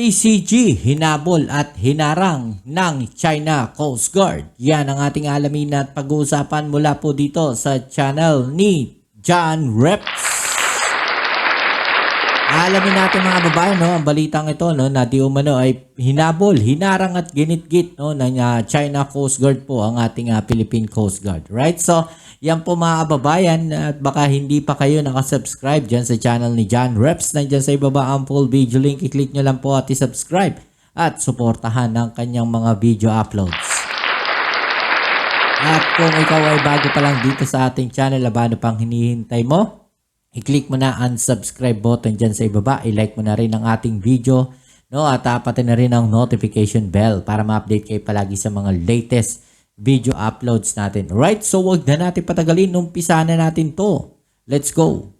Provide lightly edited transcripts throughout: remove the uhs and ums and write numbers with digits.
PCG, hinabol at hinarang ng China Coast Guard. Yan ang ating alamin at pag-uusapan mula po dito sa channel ni John Reps. Alamin natin mga babae, no, ang balitang ito, no, na di umano ay hinabol, hinarang at ginitgit, no, ng China Coast Guard po ang ating Philippine Coast Guard. Right? So, yan po mga kababayan, at baka hindi pa kayo nakasubscribe dyan sa channel ni John Reps. Nandyan sa ibaba ang full video link. I-click nyo lang po at i-subscribe at suportahan ng kanyang mga video uploads. At kung ikaw ay bago pa lang dito sa ating channel, ano pang hinihintay mo? I-click mo na ang subscribe button dyan sa ibaba. I-like mo na rin ang ating video. No? At tapatin na rin ang notification bell para ma-update kayo palagi sa mga latest video uploads natin. Right? So wag na natin patagalin. Umpisa na natin to. Let's go!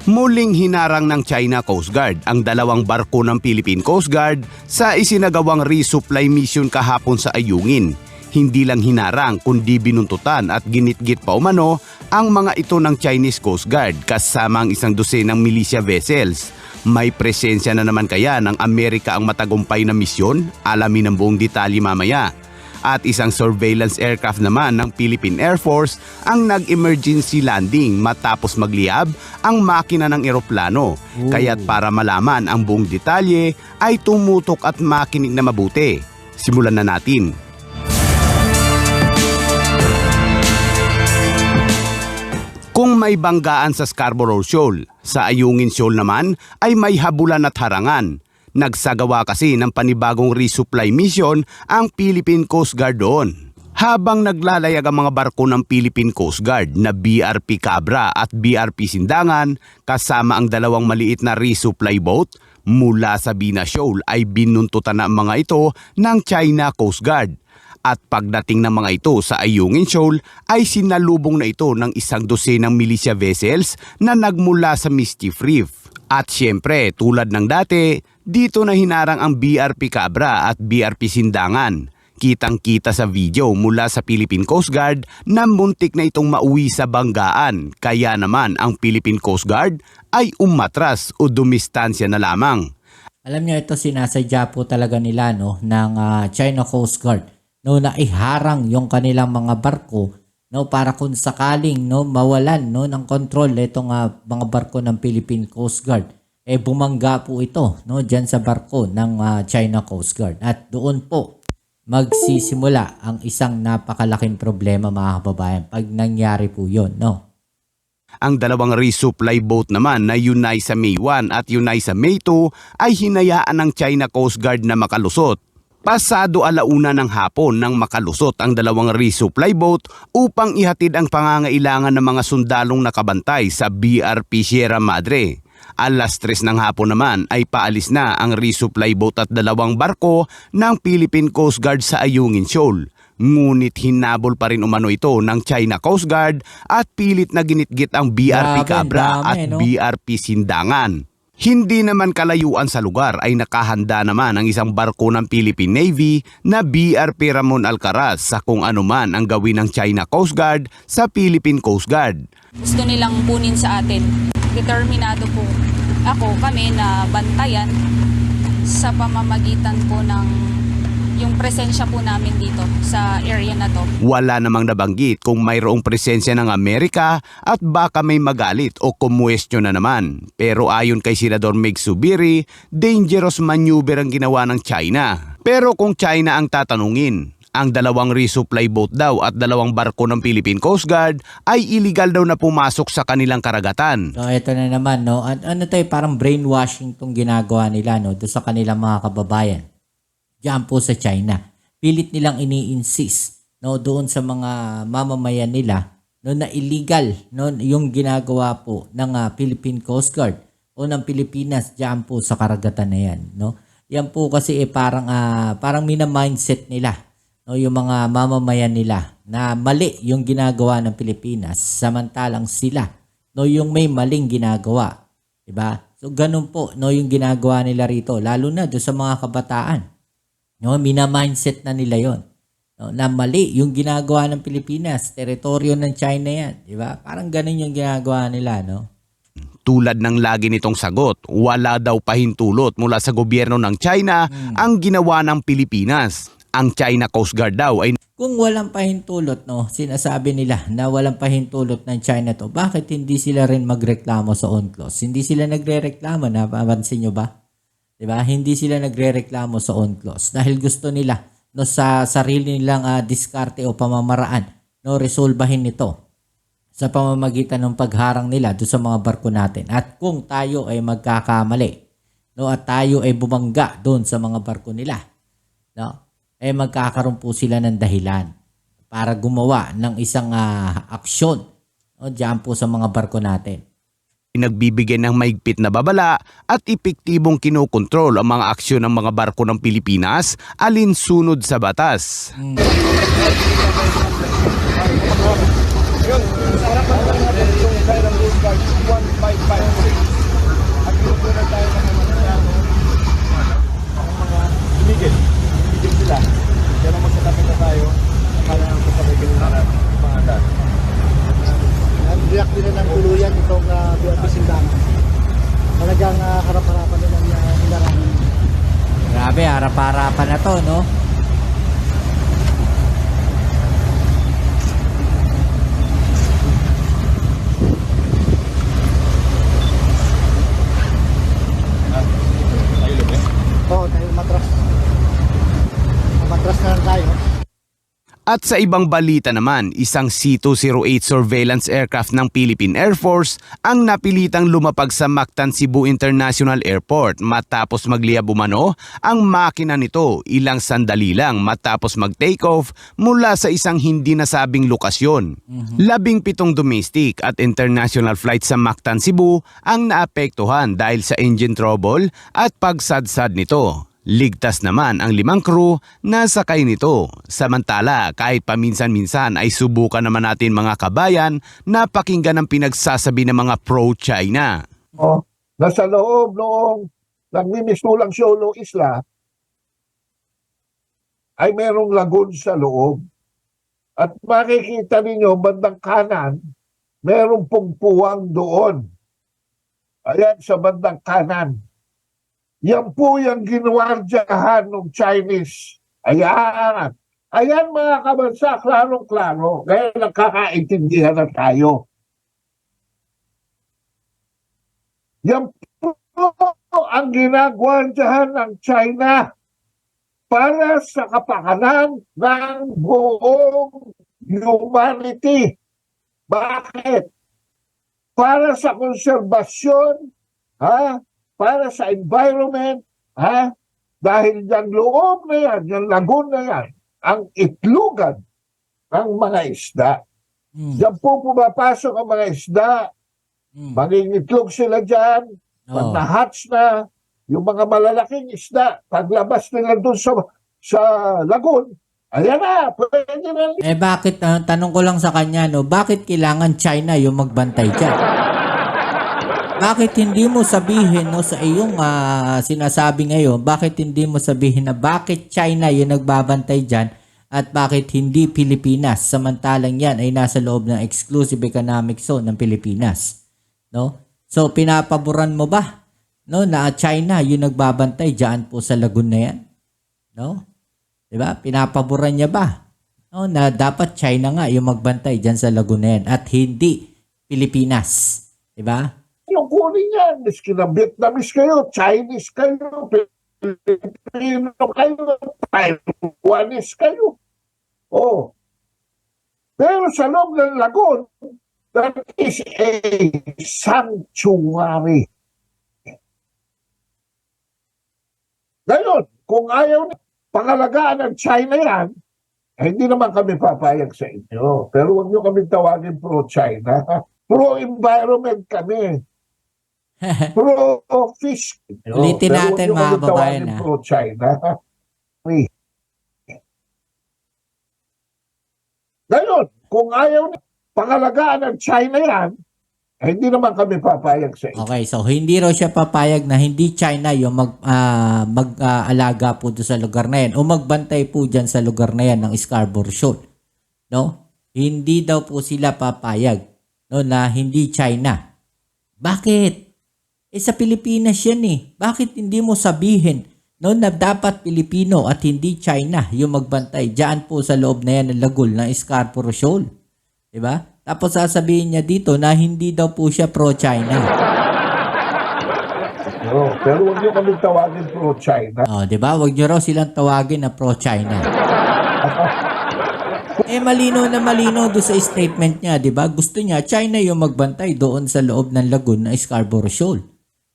Muling hinarang ng China Coast Guard ang dalawang barko ng Philippine Coast Guard sa isinagawang resupply mission kahapon sa Ayungin. Hindi lang hinarang kundi binuntutan at ginitgit pa umano ang mga ito ng Chinese Coast Guard kasama ang isang dosenang militia vessels. May presensya na naman kaya ng Amerika ang matagumpay na misyon? Alamin ang buong detalye mamaya. At isang surveillance aircraft naman ng Philippine Air Force ang nag-emergency landing matapos magliyab ang makina ng eroplano. Kaya't para malaman ang buong detalye ay tumutok at makinig na mabuti. Simulan na natin. Kung may banggaan sa Scarborough Shoal, sa Ayungin Shoal naman ay may habulan at harangan. Nagsagawa kasi ng panibagong resupply mission ang Philippine Coast Guard doon. Habang naglalayag ang mga barko ng Philippine Coast Guard na BRP Cabra at BRP Sindangan kasama ang dalawang maliit na resupply boat mula sa Bina Shoal ay binuntutan na ang mga ito ng China Coast Guard. At pagdating ng mga ito sa Ayungin Shoal ay sinalubong na ito ng isang dosenang militia vessels na nagmula sa Mischief Reef. At syempre, tulad ng dati, dito na hinarang ang BRP Cabra at BRP Sindangan. Kitang-kita sa video mula sa Philippine Coast Guard na muntik na itong mauwi sa banggaan. Kaya naman ang Philippine Coast Guard ay umatras o dumistansya na lamang. Alam niyo, ito sinasadya po talaga nila, no, ng China Coast Guard, no, na iharang yung kanilang mga barko, no, para kung sakaling, no, mawalan, no, ng control itong mga barko ng Philippine Coast Guard, bumangga po ito, no, dyan sa barko ng China Coast Guard. At doon po magsisimula ang isang napakalaking problema mga kababayan pag nangyari po yun, no? Ang dalawang resupply boat naman na Yunaisa May 1 at Yunaisa May 2 ay hinayaan ng China Coast Guard na makalusot. Pasado alauna ng hapon nang makalusot ang dalawang resupply boat upang ihatid ang pangangailangan ng mga sundalong nakabantay sa BRP Sierra Madre. Alas 3 ng hapon naman ay paalis na ang resupply boat at dalawang barko ng Philippine Coast Guard sa Ayungin Shoal. Ngunit hinabol pa rin umano ito ng China Coast Guard at pilit na ginitgit ang BRP Cabra at BRP Sindangan. Hindi naman kalayuan sa lugar ay nakahanda naman ang isang barko ng Philippine Navy na BRP Ramon Alcaraz sa kung anuman ang gawin ng China Coast Guard sa Philippine Coast Guard. Gusto nilang punin sa atin. Determinado po kami na bantayan sa pamamagitan po ng yung presensya po namin dito sa area na to. Wala namang nabanggit kung mayroong presensya ng Amerika at baka may magalit o kumuwestiyon na naman. Pero ayon kay Senador Meg Zubiri, dangerous maneuver ang ginawa ng China. Pero kung China ang tatanungin, ang dalawang resupply boat daw at dalawang barko ng Philippine Coast Guard ay illegal daw na pumasok sa kanilang karagatan. So ito na naman, no, ano tayo, parang brainwashing tong ginagawa nila, no, doon sa kanilang mga kababayan diyan po sa China. Pilit nilang ini-insist, no, doon sa mga mamamayan nila, no, na illegal, no, yung ginagawa po ng Philippine Coast Guard o ng Pilipinas diyan po sa karagatan na yan, no. Yan po kasi parang mina-mindset nila, no, yung mga mamamayan nila na mali yung ginagawa ng Pilipinas samantalang sila, no, yung may maling ginagawa, di ba? So ganun po, no, yung ginagawa nila rito, lalo na do sa mga kabataan. No, mina-mindset na nila 'yon. No, na mali yung ginagawa ng Pilipinas. Teritoryo ng China yan. Diba? Parang ganun yung ginagawa nila, no? Tulad ng lagi nitong sagot, wala daw pahintulot mula sa gobyerno ng China ang ginawa ng Pilipinas. Ang China Coast Guard daw ay Kung walang pahintulot, no, sinasabi nila na walang pahintulot ng China to, bakit hindi sila rin magreklamo sa UNCLOS? Hindi sila nagrereklamo, napapansin nyo ba? Diba? Hindi sila nagrereklamo sa UNCLOS dahil gusto nila, no, sa sarili nilang diskarte o pamamaraan, no, resolbahin nito sa pamamagitan ng pagharang nila doon sa mga barko natin. At kung tayo ay magkakamali, no, at tayo ay bumangga doon sa mga barko nila, no, eh magkakaroon po sila ng dahilan para gumawa ng isang aksyon, no, diyan po sa mga barko natin. nagbibigay ng maigpit na babala at epektibong kinokontrol ang mga aksyon ng mga barko ng Pilipinas alinsunod sa batas. Nag-react din ng tuluyan itong BRP Sindangan. Talagang harap-harapan din ang hinarangan. Grabe, harap-harapan na to, no? Oo, tayo matras. Matras na lang tayo. At sa ibang balita naman, isang C-208 surveillance aircraft ng Philippine Air Force ang napilitang lumapag sa Mactan Cebu International Airport matapos magliyab umano ang makina nito ilang sandali lang matapos mag-take off mula sa isang hindi nasabing lokasyon. 17 domestic at international flights sa Mactan Cebu ang naapektuhan dahil sa engine trouble at pagsadsad nito. Ligtas naman ang 5 crew na sakay nito. Samantala, kahit paminsan-minsan ay subukan naman natin mga kabayan na pakinggan ang pinagsasabi ng mga pro-China. Nasa loob noong nagmimistulang Siolo Isla ay merong lagoon sa loob. At makikita ninyo bandang kanan, merong pungpuwang doon. Ayan sa bandang kanan. Yan po yung ginwardyahan ng Chinese. Ayan. Ayan mga kabansa, klarong-klaro. Ngayon nagkakaintindihan na tayo. Yan po ang ginagwardyahan ng China para sa kapakanan ng buong humanity. Bakit? Para sa konserbasyon, para sa environment, dahil yung loob na yan, yung lagoon na yan, ang itlugan ng mga isda. Diyan po pumapasok ang mga isda, mangingitlog sila dyan, pag na-hatch na, yung mga malalaking isda, paglabas nila doon sa lagoon, ayan na, pwede na. Bakit, tanong ko lang sa kanya, no, bakit kailangan China yung magbantay dyan? Bakit hindi mo sabihin, no, sa iyong sinasabi ngayon, bakit hindi mo sabihin na bakit China yung nagbabantay dyan at bakit hindi Pilipinas samantalang yan ay nasa loob ng exclusive economic zone ng Pilipinas, no? So pinapaboran mo ba, no, na China yung nagbabantay diyan po sa lagoon na yan, no? 'Di ba? Pinapaboran niya ba, no, na dapat China nga yung magbantay diyan sa lagoon na yan at hindi Pilipinas, 'di ba? Yung kunin yan, miski na Vietnamese kayo, Chinese kayo, Filipino kayo, Taiwanese kayo. Pero sa loob ng lagoon, that is a sanctuary. Ngayon, kung ayaw pangalagaan ng China yan, hindi naman kami papayag sa inyo. Pero huwag nyo kami tawagin pro-China. Pro-environment kami. Pro-fish. Ulitin natin mga babayan. Pro-China. Ngayon, kung ayaw pangalagaan ng China yan, Hindi naman kami papayag sa inyo. Okay, so hindi raw siya papayag na hindi China yung mag-alaga po doon sa lugar na yan o magbantay po dyan sa lugar na yan ng Scarborough Shoal. No? Hindi daw po sila papayag, no, na hindi China. Bakit? Sa Pilipinas yan eh. Bakit hindi mo sabihin, no, na dapat Pilipino at hindi China yung magbantay dyan po sa loob na yan ng lagul ng Scarborough Shoal? Diba? Tapos sasabihin niya dito na hindi daw po siya pro-China. Pero huwag niyo kami tawagin pro-China. Oh, 'di ba? Wag niyo raw silang tawagin na pro-China. Malino do sa statement niya, 'di ba? Gusto niya China yung magbantay doon sa loob ng lagoon ng Scarborough Shoal.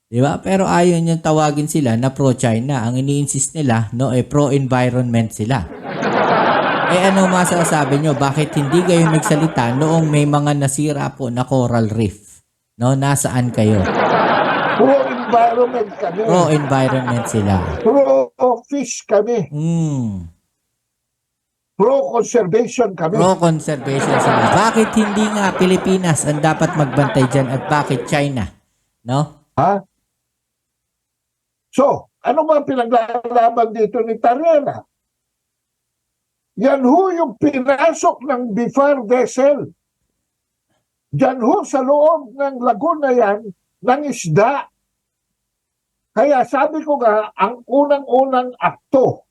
'Di ba? Pero ayaw niyang tawagin sila na pro-China. Ang ini-insist nila, no, pro-environment sila. Ano masasabi nyo? Bakit hindi kayo magsalita noong may mga nasira po na coral reef? No, nasaan kayo? Pro-environment kami. Pro-environment sila. Pro-fish kami. Pro-conservation kami. Pro-conservation sila. Bakit hindi nga Pilipinas ang dapat magbantay dyan at bakit China? No? Ha? So, ano ba pinaglalaban dito ni Tariela? Yan ho yung pinasok ng BIFAR vessel. Yan ho sa loob ng lagoon na yan ng isda. Kaya sabi ko nga, ang unang-unang akto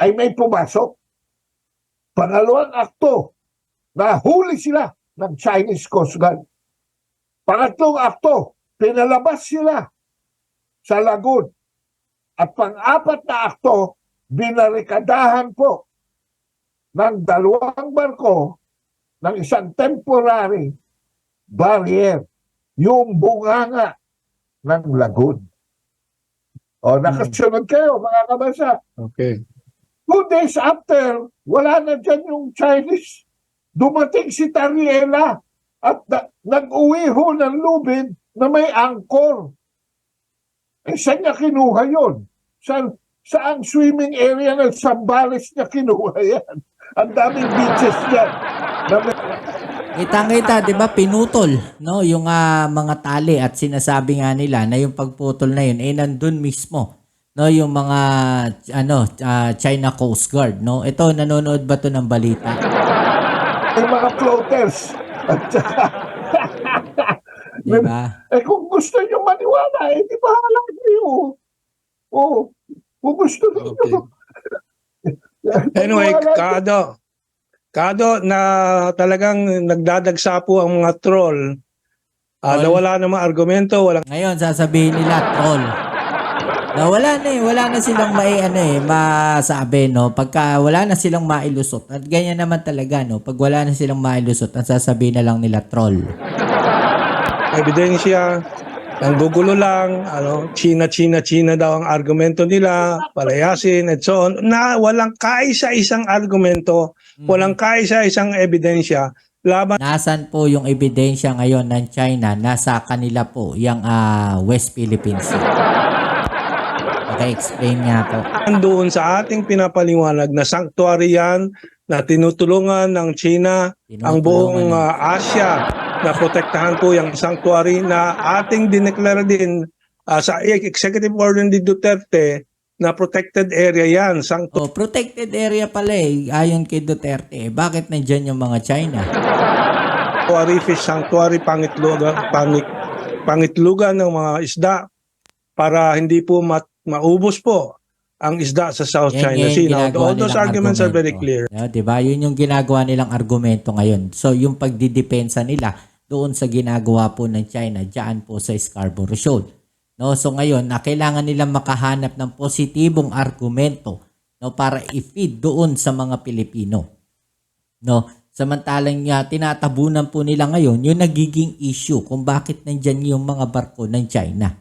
ay may pumasok. Pangalawang akto, nahuli sila ng Chinese Coast Guard. Pangatlong akto, pinalabas sila sa lagoon. At pang-apat na akto, binarikadahan po ng dalawang barko ng isang temporary barrier, yung bunganga ng lagoon. O, nakasunod kayo, mga kabasa. Okay. 2 days after, wala na dyan yung Chinese. Dumating si Tariela at nag-uwi ho ng lubid na may angkor. Saan niya kinuha yun? Saang swimming area ng Zambales niya kinuha yan? Ang daming beaches yan. Kitang-kita, 'di ba, pinutol, no, yung mga tali at sinasabi nga nila na yung pagputol na yun nandun mismo, no, yung mga China Coast Guard, no. Ito, nanonood ba to ng balita? May mga floaters. At saka, Diba? kung gusto niyo maniwala, di ba alam niyo? Kung gusto niyo. Anyway, Kado na talagang nagdadagsa po ang mga troll. Nawala namang argumento, walang Ngayon, sasabihin nila, troll. Na wala na silang masabi, no? Pagka wala na silang mailusot. At ganyan naman talaga, no? Pag wala na silang mailusot, ang sasabihin na lang nila, troll. ebidensya. Ang gugulo lang, China daw ang argumento nila, palayasin, and so on, na walang kaisa-isang argumento, walang kaisa-isang ebidensya laban. Nasaan po yung ebidensya ngayon ng China? Nasa kanila po, yung West Philippines Sea. Paka-explain nga po. Doon sa ating pinapaliwanag na sanctuary yan, na tinutulungan ng China ang buong Asia na protektahan po yung sanctuary na ating dineklara din sa Executive Order ni Duterte na protected area yan. Protected area pala ayon kay Duterte. Bakit nandyan yung mga China? Fish Sanctuary, pangitlugan ng mga isda para hindi po maubos po ang isda sa South China Sea. All those arguments are very clear. Diba? Yun yung ginagawa nilang argumento ngayon. So, yung pagdidepensa nila doon sa ginagawa po ng China, dyan po sa Scarborough Shoal. No? So, ngayon, kailangan nilang makahanap ng positibong argumento, no, para i-feed doon sa mga Pilipino. No? Samantalang tinatabunan po nila ngayon yung nagiging issue kung bakit nandyan yung mga barko ng China.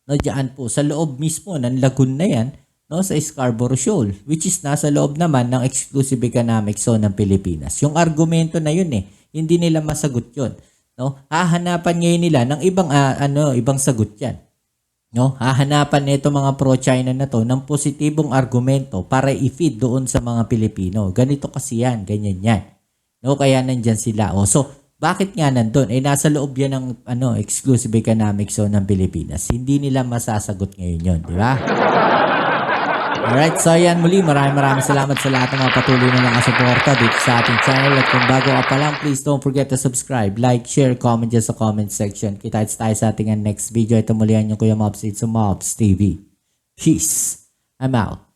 No, dyan po sa loob mismo ng lagoon na yan, no, sa Scarborough Shoal, which is nasa loob naman ng exclusive economic zone ng Pilipinas. Yung argumento na yun hindi nila masagot yun. No? Hahanapan ngayon nila ng ibang sagot yan. No? Hahanapan nito mga pro-China na to ng positibong argumento para i-feed doon sa mga Pilipino. Ganito kasi yan, ganyan yan. No? Kaya nandyan sila. So, Bakit nga nandun? Nasa loob yan ng exclusive economic zone ng Pilipinas. Hindi nila masasagot ngayon yun, di ba? Alright, so ayan muli, maraming salamat sa lahat ng mga patuloy na nakasuporta dito sa ating channel. At kung bago ka pa lang, please don't forget to subscribe, like, share, comment dyan sa comment section. Kita-kits tayo sa ating next video. Ito muli ang yung Kuya Mobs, it's Mobs TV. Peace. I'm out.